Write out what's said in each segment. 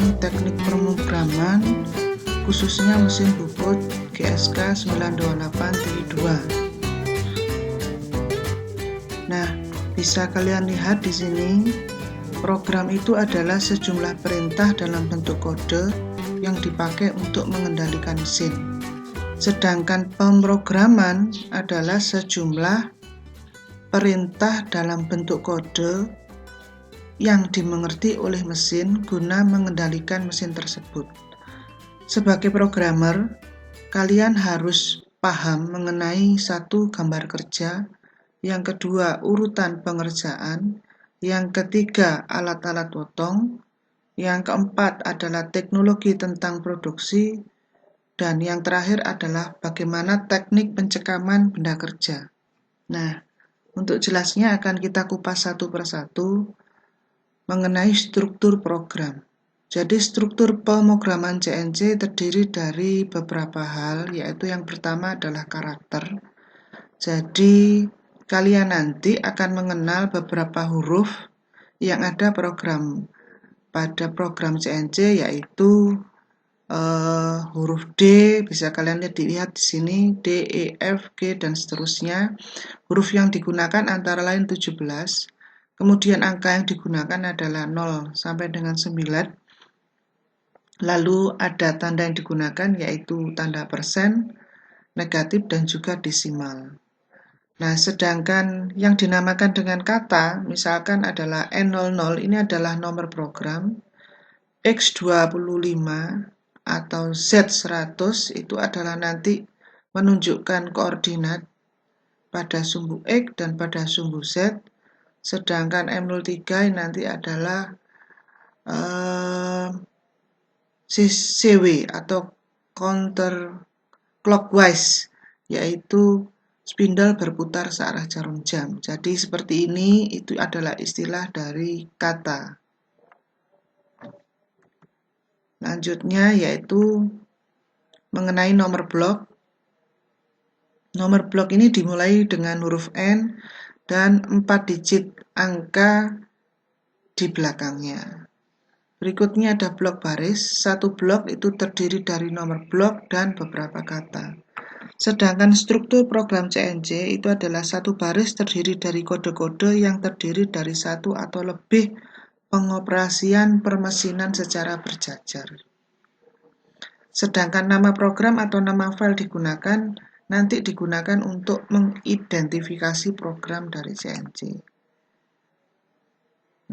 ini teknik pemrograman khususnya mesin bubut GSK 928-2. Nah, bisa kalian lihat di sini, program itu adalah sejumlah perintah dalam bentuk kode yang dipakai untuk mengendalikan mesin. Sedangkan pemrograman adalah sejumlah perintah dalam bentuk kode yang dimengerti oleh mesin guna mengendalikan mesin tersebut. Sebagai programmer, kalian harus paham mengenai satu, gambar kerja, yang kedua urutan pengerjaan, yang ketiga alat-alat potong, yang keempat adalah teknologi tentang produksi, dan yang terakhir adalah bagaimana teknik pencekaman benda kerja. Nah, untuk jelasnya akan kita kupas satu persatu mengenai struktur program. Jadi struktur pemrograman CNC terdiri dari beberapa hal, yaitu yang pertama adalah karakter. Jadi kalian nanti akan mengenal beberapa huruf yang ada pada program CNC, yaitu huruf D, bisa kalian lihat di sini, D, E, F, G, dan seterusnya. Huruf yang digunakan antara lain 17. Kemudian angka yang digunakan adalah 0 sampai dengan 9. Lalu ada tanda yang digunakan yaitu tanda persen, negatif, dan juga desimal. Nah, sedangkan yang dinamakan dengan kata, misalkan adalah N00, ini adalah nomor program, X25 atau Z100 itu adalah nanti menunjukkan koordinat pada sumbu X dan pada sumbu Z. Sedangkan M03 nanti adalah CW atau counter clockwise, yaitu spindle berputar searah jarum jam. Jadi seperti ini, itu adalah istilah dari kata. Lanjutnya yaitu mengenai nomor blok. Nomor blok ini dimulai dengan huruf N dan 4 digit angka di belakangnya. Berikutnya ada blok baris. Satu blok itu terdiri dari nomor blok dan beberapa kata. Sedangkan struktur program CNC itu adalah satu baris terdiri dari kode-kode yang terdiri dari satu atau lebih pengoperasian permesinan secara berjajar. Sedangkan nama program atau nama file nanti digunakan untuk mengidentifikasi program dari CNC.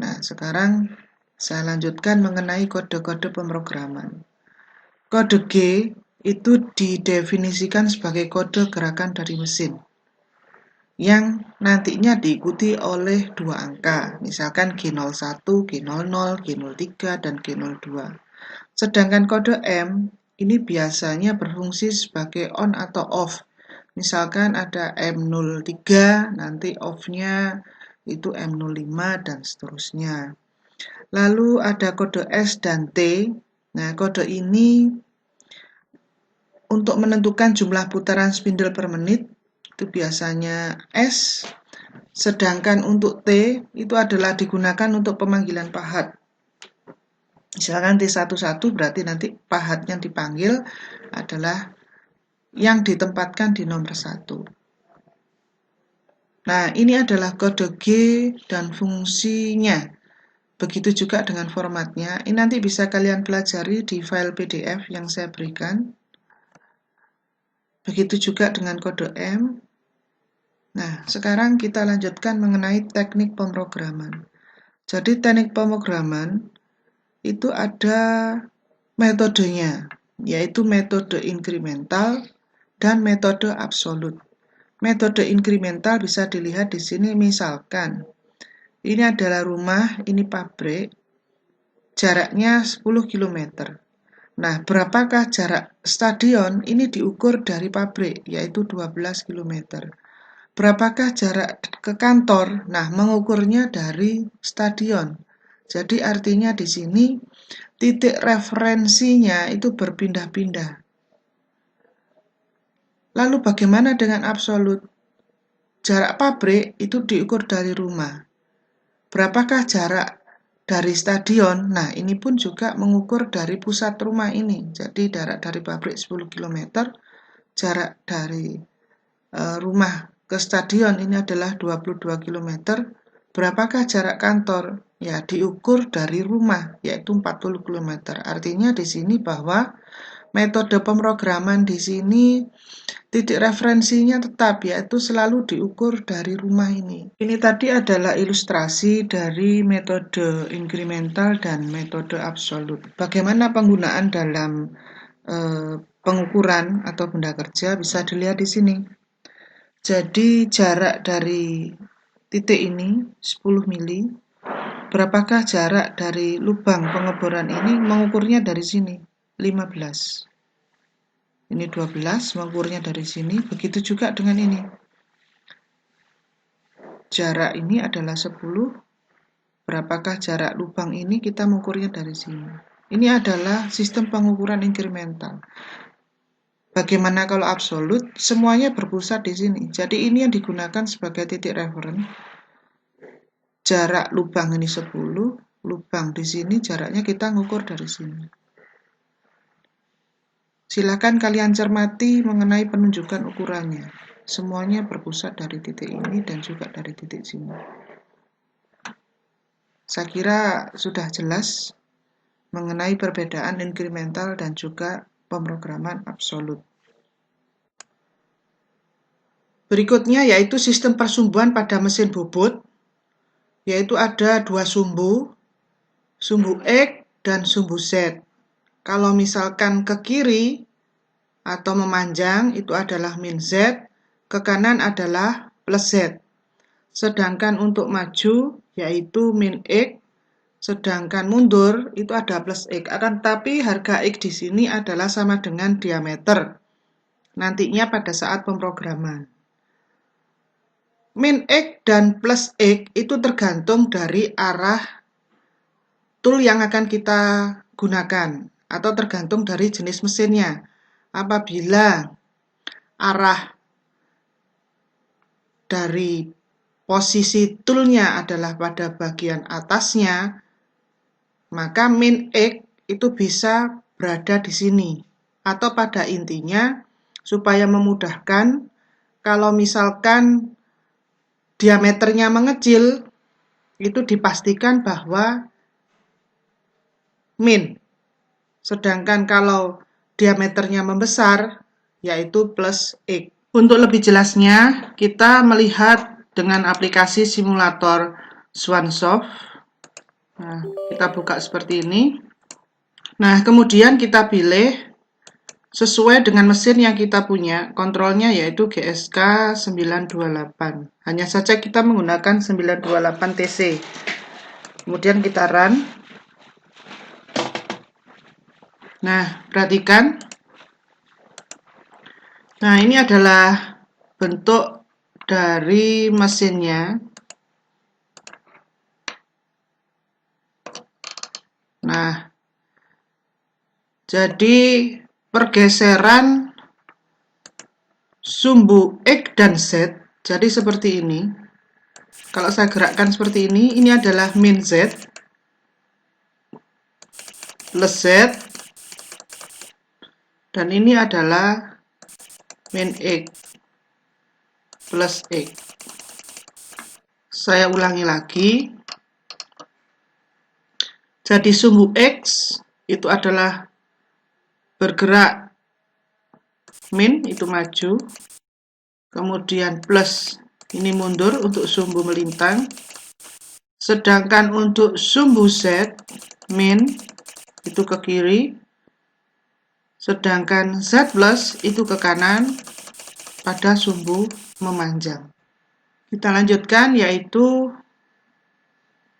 Nah, sekarang saya lanjutkan mengenai kode-kode pemrograman. Kode G itu didefinisikan sebagai kode gerakan dari mesin yang nantinya diikuti oleh dua angka, misalkan G01, G00, G03, dan G02. Sedangkan kode M ini biasanya berfungsi sebagai on atau off. Misalkan ada M03, nanti off-nya itu M05 dan seterusnya. Lalu ada kode S dan T. Nah, kode ini untuk menentukan jumlah putaran spindle per menit itu biasanya S. Sedangkan untuk T itu adalah digunakan untuk pemanggilan pahat. Misalkan T11 berarti nanti pahat yang dipanggil adalah yang ditempatkan di nomor 1. Nah, ini adalah kode G dan fungsinya. Begitu juga dengan formatnya. Ini nanti bisa kalian pelajari di file PDF yang saya berikan. Begitu juga dengan kode M. Nah, sekarang kita lanjutkan mengenai teknik pemrograman. Jadi teknik pemrograman itu ada metodenya, yaitu metode inkremental dan metode absolut. Metode inkremental bisa dilihat di sini, misalkan ini adalah rumah, ini pabrik, jaraknya 10 km. Nah, berapakah jarak stadion? Ini diukur dari pabrik, yaitu 12 km. Berapakah jarak ke kantor? Nah, mengukurnya dari stadion. Jadi artinya di sini titik referensinya itu berpindah-pindah. Lalu bagaimana dengan absolut? Jarak pabrik itu diukur dari rumah. Berapakah jarak dari stadion. Nah, ini pun juga mengukur dari pusat rumah ini. Jadi jarak dari pabrik 10 km, jarak dari rumah ke stadion ini adalah 22 km. Berapakah jarak kantor? Ya, diukur dari rumah, yaitu 40 km. Artinya di sini bahwa metode pemrograman di sini titik referensinya tetap, yaitu selalu diukur dari rumah ini. Ini tadi adalah ilustrasi dari metode inkremental dan metode absolut. Bagaimana penggunaan dalam pengukuran atau benda kerja bisa dilihat di sini. Jadi jarak dari titik ini 10 mili. Berapakah jarak dari lubang pengeboran ini? Mengukurnya dari sini 15. Ini 12, mengukurnya dari sini. Begitu juga dengan ini. Jarak ini adalah 10. Berapakah jarak lubang ini? Kita mengukurnya dari sini. Ini adalah sistem pengukuran inkremental. Bagaimana kalau absolut? Semuanya berpusat di sini. Jadi ini yang digunakan sebagai titik referensi. Jarak lubang ini 10, lubang di sini jaraknya kita ngukur dari sini. Silakan kalian cermati mengenai penunjukan ukurannya. Semuanya berpusat dari titik ini dan juga dari titik sini. Saya kira sudah jelas mengenai perbedaan inkremental dan juga pemrograman absolut. Berikutnya yaitu sistem persumbuan pada mesin bobot, yaitu ada dua sumbu X dan sumbu Z. Kalau misalkan ke kiri atau memanjang itu adalah min Z, ke kanan adalah plus Z. Sedangkan untuk maju yaitu min X, sedangkan mundur itu ada plus X. Akan tetapi harga X di sini adalah sama dengan diameter. Nantinya pada saat pemrograman. Min X dan plus X itu tergantung dari arah tool yang akan kita gunakan atau tergantung dari jenis mesinnya. Apabila arah dari posisi toolnya adalah pada bagian atasnya, maka min X itu bisa berada di sini. Atau pada intinya, supaya memudahkan, kalau misalkan diameternya mengecil, itu dipastikan bahwa min. Sedangkan kalau diameternya membesar, yaitu plus X. Untuk lebih jelasnya, kita melihat dengan aplikasi simulator Swansoft. Nah, kita buka seperti ini. Nah, kemudian kita pilih sesuai dengan mesin yang kita punya. Kontrolnya yaitu GSK 928. Hanya saja kita menggunakan 928 TC. Kemudian kita run. Nah, perhatikan. Nah, ini adalah bentuk dari mesinnya. Nah, jadi pergeseran sumbu X dan Z, jadi seperti ini. Kalau saya gerakkan seperti ini adalah min Z, plus Z, dan ini adalah min X, plus X. Saya ulangi lagi. Jadi sumbu X itu adalah bergerak min, itu maju. Kemudian plus, ini mundur untuk sumbu melintang. Sedangkan untuk sumbu Z, min, itu ke kiri. Sedangkan Z plus itu ke kanan pada sumbu memanjang. Kita lanjutkan yaitu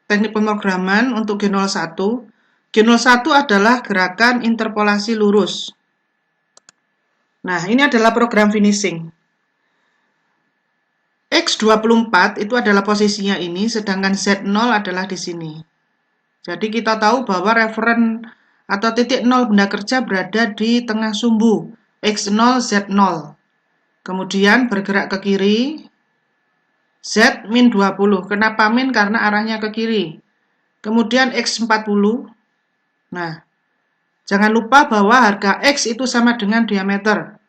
teknik pemrograman untuk G01. G01 adalah gerakan interpolasi lurus. Nah, ini adalah program finishing. X24 itu adalah posisinya ini, sedangkan Z0 adalah di sini. Jadi kita tahu bahwa referen atau titik 0 benda kerja berada di tengah sumbu X0, Z0. Kemudian bergerak ke kiri, Z min 20. Kenapa min? Karena arahnya ke kiri. kemudian X 40. Nah, jangan lupa bahwa harga X itu sama dengan diameter.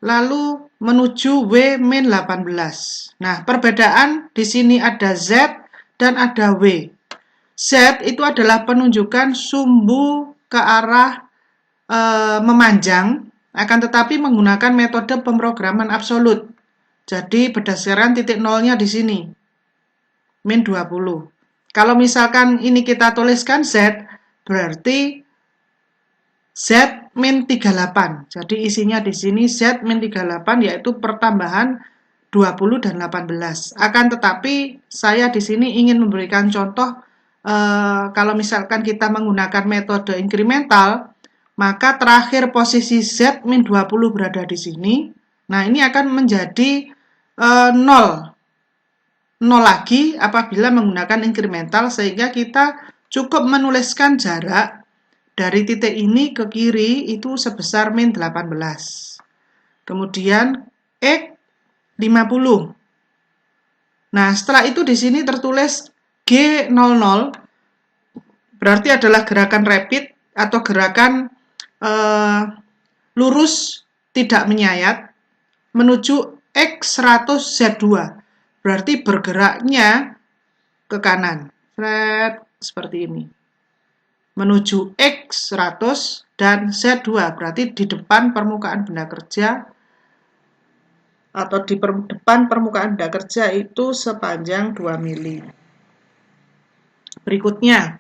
Lalu menuju W min 18. Nah, perbedaan di sini ada Z dan ada W. Z itu adalah penunjukan sumbu ke arah memanjang, akan tetapi menggunakan metode pemrograman absolut. Jadi berdasarkan titik nolnya di sini, min 20. Kalau misalkan ini kita tuliskan Z, berarti Z min 38. Jadi isinya di sini Z min 38, yaitu pertambahan 20 dan 18. Akan tetapi saya di sini ingin memberikan contoh kalau misalkan kita menggunakan metode inkremental, maka terakhir posisi Z min 20 berada di sini. Nah, ini akan menjadi 0 lagi apabila menggunakan inkremental, sehingga kita cukup menuliskan jarak dari titik ini ke kiri itu sebesar min 18. Kemudian X 50. Nah, setelah itu di sini tertulis G00, berarti adalah gerakan rapid atau gerakan lurus tidak menyayat menuju X 100 Z2. Berarti bergeraknya ke kanan. Seperti ini. Menuju X 100 dan Z2. Berarti di depan permukaan benda kerja atau di depan permukaan benda kerja itu sepanjang 2 mili. Berikutnya.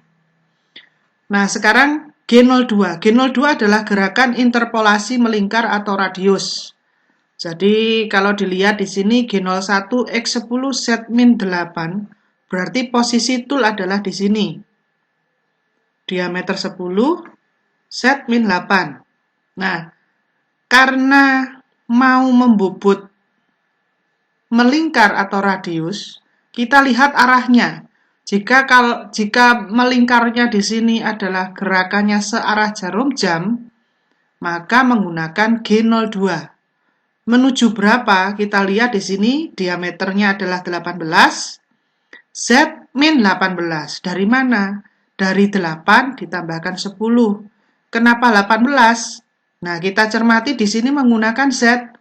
Nah, sekarang G02. G02 adalah gerakan interpolasi melingkar atau radius. Jadi kalau dilihat di sini G01 X10 Z min 8, berarti posisi tool adalah di sini. Diameter 10 Z min 8. Nah, karena mau membobot melingkar atau radius, kita lihat arahnya. Jika melingkarnya di sini adalah gerakannya searah jarum jam, maka menggunakan G02. Menuju berapa? Kita lihat di sini diameternya adalah 18, Z min 18. Dari mana? Dari 8 ditambahkan 10. Kenapa 18? Nah, kita cermati di sini menggunakan Z.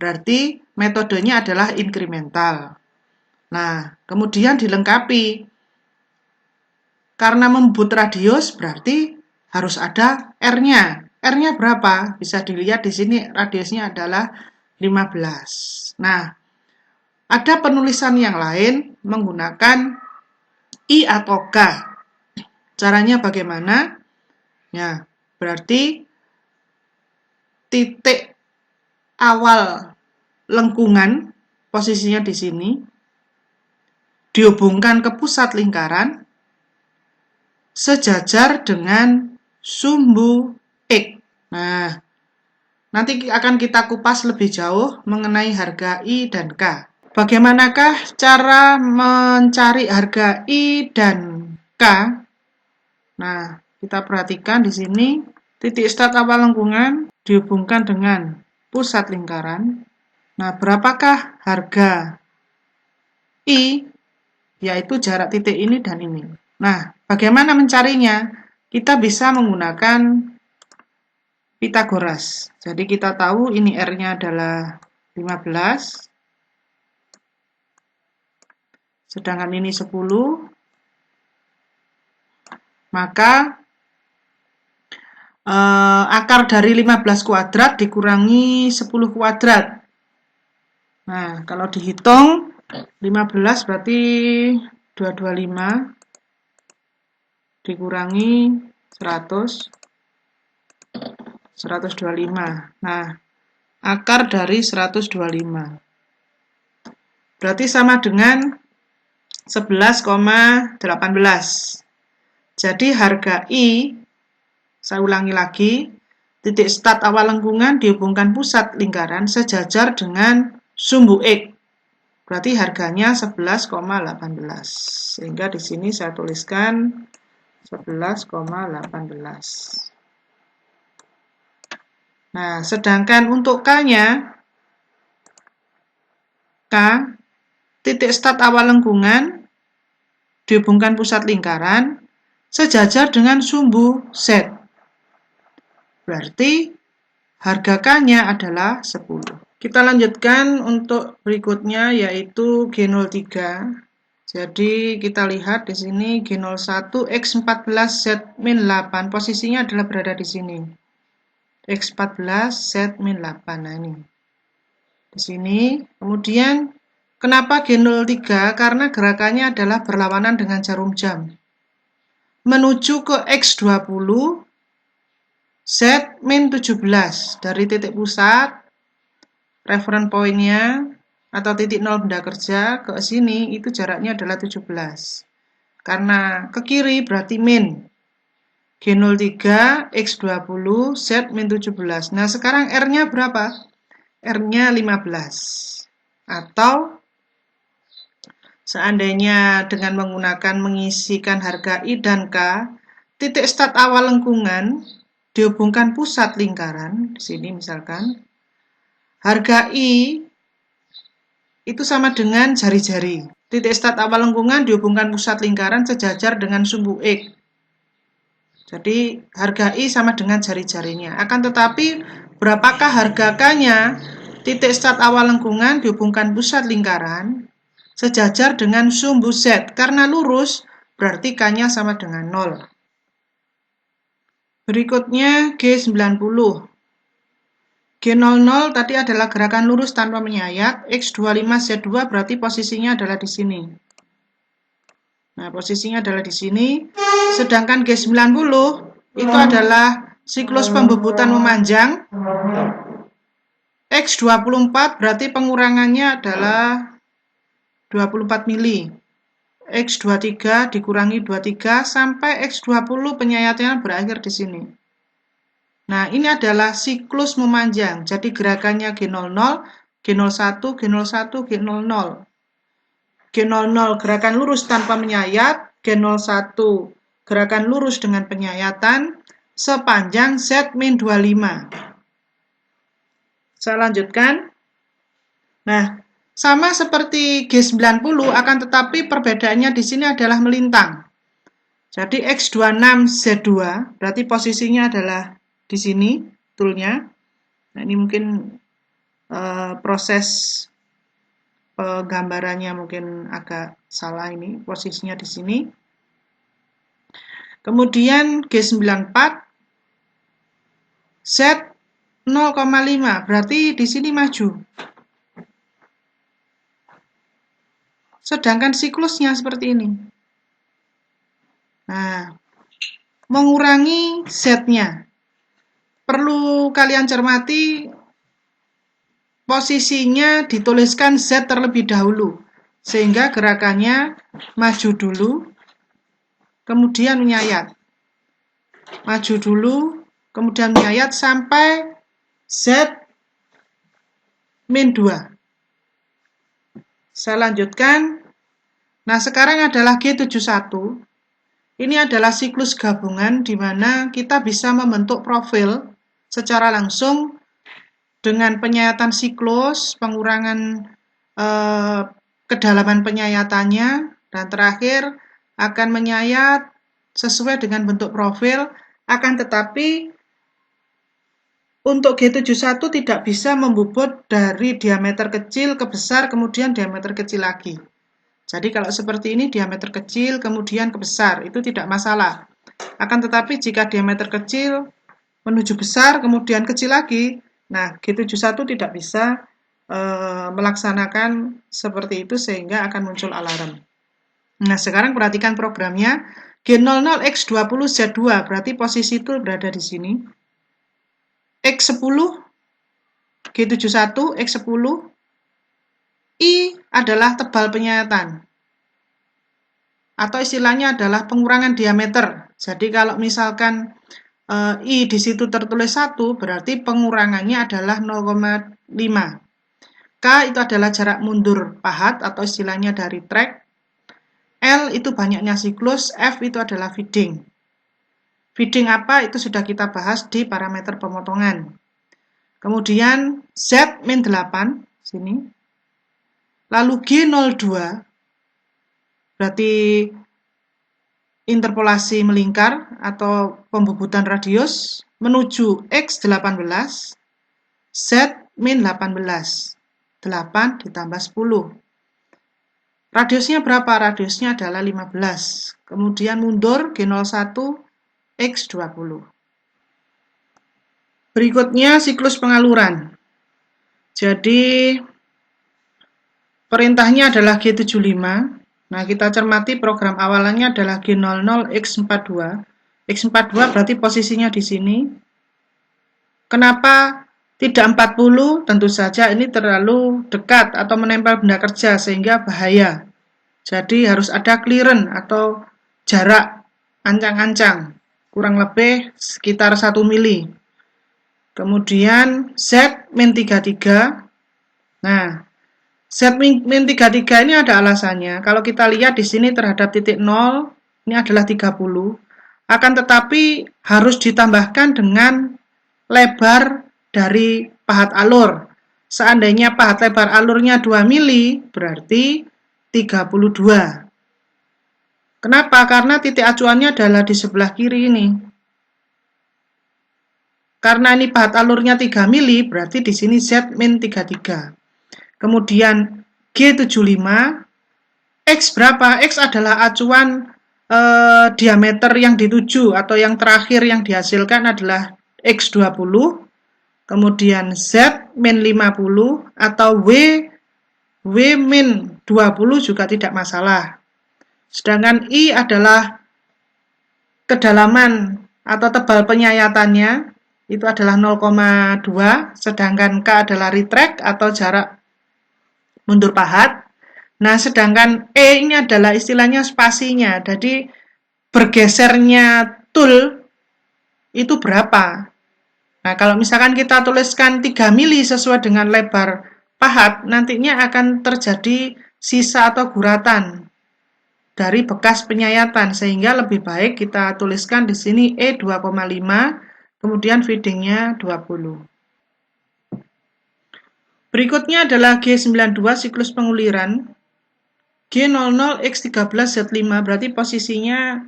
Berarti metodenya adalah inkremental. Nah, kemudian dilengkapi. Karena membut radius berarti harus ada R-nya. R-nya berapa? Bisa dilihat di sini radiusnya adalah 15. Nah, ada penulisan yang lain menggunakan I atau K. Caranya bagaimana? Ya, berarti titik awal lengkungan, posisinya di sini, dihubungkan ke pusat lingkaran, sejajar dengan sumbu X. Nah, nanti akan kita kupas lebih jauh mengenai harga I dan K. Bagaimanakah cara mencari harga I dan K? Nah, kita perhatikan di sini, titik start awal lengkungan dihubungkan dengan pusat lingkaran. Nah, berapakah harga I? Yaitu jarak titik ini dan ini. Nah, bagaimana mencarinya? Kita bisa menggunakan Pitagoras. Jadi kita tahu ini R-nya adalah 15, sedangkan ini 10, maka akar dari 15 kuadrat dikurangi 10 kuadrat. Nah, kalau dihitung 15 berarti 225 dikurangi 100, 125. Nah, akar dari 125. Berarti sama dengan 11,18. Jadi harga I, saya ulangi lagi, titik start awal lengkungan dihubungkan pusat lingkaran sejajar dengan sumbu X. Berarti harganya 11,18. Sehingga di sini saya tuliskan 11,18. Nah, sedangkan untuk K-nya, K, titik start awal lengkungan dihubungkan pusat lingkaran sejajar dengan sumbu Z. Berarti harga K-nya adalah 10. Kita lanjutkan untuk berikutnya yaitu G03. Jadi kita lihat di sini G01 X14 Z-8 posisinya adalah berada di sini. X14 Z-8. Nah ini. Di sini. Kemudian kenapa G03? Karena gerakannya adalah berlawanan dengan jarum jam. Menuju ke X20 Z-17 dari titik pusat reference point-nya atau titik 0 benda kerja ke sini itu jaraknya adalah 17. Karena ke kiri berarti min. G03 X20 Z-17. Nah, sekarang R-nya berapa? R-nya 15. Atau seandainya dengan menggunakan mengisikan harga I dan K, titik start awal lengkungan dihubungkan pusat lingkaran, di sini misalkan, harga I itu sama dengan jari-jari. Titik start awal lengkungan dihubungkan pusat lingkaran sejajar dengan sumbu X. Jadi harga I sama dengan jari-jarinya. Akan tetapi berapakah harga K-nya? Titik start awal lengkungan dihubungkan pusat lingkaran sejajar dengan sumbu Z. Karena lurus berarti K-nya sama dengan 0. Berikutnya G90. G00 tadi adalah gerakan lurus tanpa menyayat. X25 Z2 berarti posisinya adalah di sini. Nah, posisinya adalah di sini. Sedangkan G90 itu adalah siklus pembebutan memanjang. X24 berarti pengurangannya adalah 24 mili. X23 dikurangi 23 sampai X20 penyayatannya berakhir di sini. Nah, ini adalah siklus memanjang. Jadi gerakannya G00, G01, G01, G00. G00 gerakan lurus tanpa menyayat, G01 gerakan lurus dengan penyayatan sepanjang Z-25. Saya lanjutkan. Nah, sama seperti G90 akan tetapi perbedaannya di sini adalah melintang. Jadi X26Z2 berarti posisinya adalah di sini toolnya. Nah, ini mungkin proses penggambarannya mungkin agak salah ini, posisinya di sini. Kemudian G94 Z 0,5 berarti di sini maju. Sedangkan siklusnya seperti ini. Nah, mengurangi Z-nya. Perlu kalian cermati posisinya dituliskan Z terlebih dahulu. Sehingga gerakannya maju dulu, kemudian menyayat. Maju dulu, kemudian menyayat sampai Z-2. Saya lanjutkan. Nah, sekarang adalah G71. Ini adalah siklus gabungan di mana kita bisa membentuk profil secara langsung dengan penyayatan siklus, pengurangan kedalaman penyayatannya, dan terakhir akan menyayat sesuai dengan bentuk profil, akan tetapi untuk G71 tidak bisa membobot dari diameter kecil ke besar, kemudian diameter kecil lagi. Jadi kalau seperti ini diameter kecil, kemudian ke besar, itu tidak masalah. Akan tetapi jika diameter kecil menuju besar, kemudian kecil lagi, nah G71 tidak bisa melaksanakan seperti itu sehingga akan muncul alarm. Nah sekarang perhatikan programnya. G00 X20 Z2 berarti posisi itu berada di sini. X10 G71 X10 I adalah tebal penyayatan atau istilahnya adalah pengurangan diameter. Jadi kalau misalkan I di situ tertulis 1 berarti pengurangannya adalah 0,5. K itu adalah jarak mundur pahat atau istilahnya dari track. L itu banyaknya siklus, F itu adalah feeding. Feeding apa? Itu sudah kita bahas di parameter pemotongan. Kemudian Z-8, sini. Lalu G02, berarti interpolasi melingkar atau pembubutan radius menuju X18, Z min 18. 8 ditambah 10. Radiusnya berapa? Radiusnya adalah 15. Kemudian mundur G01, X20. Berikutnya siklus pengaluran. Jadi perintahnya adalah G75. Nah, kita cermati program awalannya adalah G00 X42. X42 berarti posisinya di sini. Kenapa tidak 40? Tentu saja ini terlalu dekat atau menempel benda kerja sehingga bahaya. Jadi harus ada clearance atau jarak ancang-ancang, kurang lebih sekitar 1 mili. Kemudian Z-33. Nah, Z-33 ini ada alasannya. Kalau kita lihat di sini terhadap titik 0, ini adalah 30. Akan tetapi harus ditambahkan dengan lebar dari pahat alur. Seandainya pahat lebar alurnya 2 mili, berarti 32. Kenapa? Karena titik acuannya adalah di sebelah kiri ini. Karena ini pahat alurnya 3 mili, berarti di sini Z-33. Kemudian G75, X berapa? X adalah acuan diameter yang dituju atau yang terakhir yang dihasilkan adalah X20. Kemudian Z-50 atau W-20 juga tidak masalah. Sedangkan I adalah kedalaman atau tebal penyayatannya, itu adalah 0,2, sedangkan K adalah retract atau jarak mundur pahat. Nah, sedangkan E ini adalah istilahnya spasinya, jadi bergesernya tool itu berapa. Nah, kalau misalkan kita tuliskan 3 mili sesuai dengan lebar pahat, nantinya akan terjadi sisa atau guratan dari bekas penyayatan, sehingga lebih baik kita tuliskan di sini E 2,5, kemudian feedingnya 20. Berikutnya adalah G92 siklus penguliran. G00 X13 Z5 berarti posisinya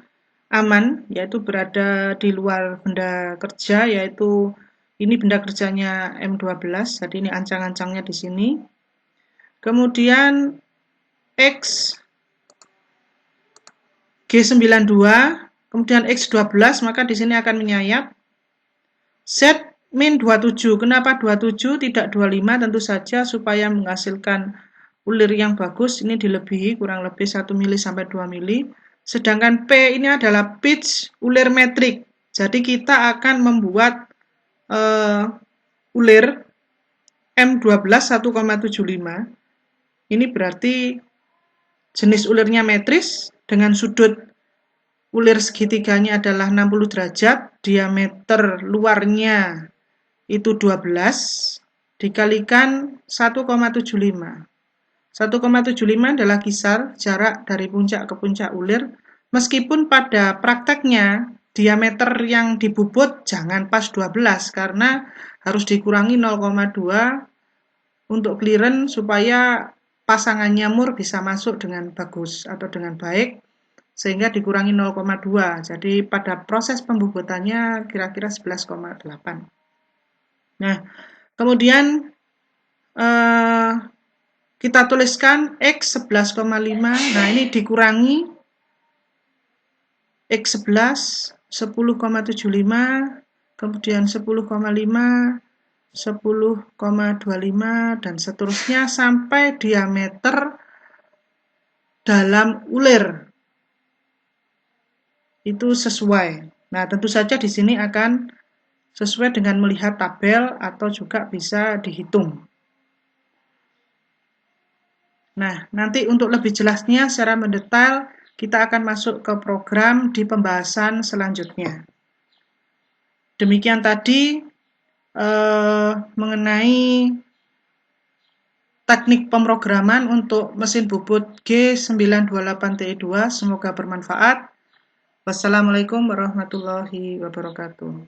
aman, yaitu berada di luar benda kerja, yaitu ini benda kerjanya M12, jadi ini ancang-ancangnya di sini. Kemudian X G92, kemudian X12, maka di sini akan menyayap. Z min 27, kenapa 27 tidak 25? Tentu saja supaya menghasilkan ulir yang bagus, ini dilebihi kurang lebih 1 mili sampai 2 mili. Sedangkan P ini adalah pitch ulir metrik. Jadi kita akan membuat ulir M12 1,75. Ini berarti jenis ulirnya metris dengan sudut ulir segitiganya adalah 60 derajat, diameter luarnya itu 12 dikalikan 1,75. 1,75 adalah kisar jarak dari puncak ke puncak ulir, meskipun pada prakteknya diameter yang dibubut jangan pas 12 karena harus dikurangi 0,2 untuk clearance supaya pasangan nyamur bisa masuk dengan bagus atau dengan baik, sehingga dikurangi 0,2. Jadi pada proses pembubutannya kira-kira 11,8. Nah, kemudian kita tuliskan X 11,5. Nah, ini dikurangi X11 10,75, kemudian 10,5, 10,25 dan seterusnya sampai diameter dalam ulir itu sesuai. Nah, tentu saja di sini akan sesuai dengan melihat tabel atau juga bisa dihitung. Nah, nanti untuk lebih jelasnya secara mendetail, kita akan masuk ke program di pembahasan selanjutnya. Demikian tadi mengenai teknik pemrograman untuk mesin bubut G928TE2. Semoga bermanfaat. Wassalamualaikum warahmatullahi wabarakatuh.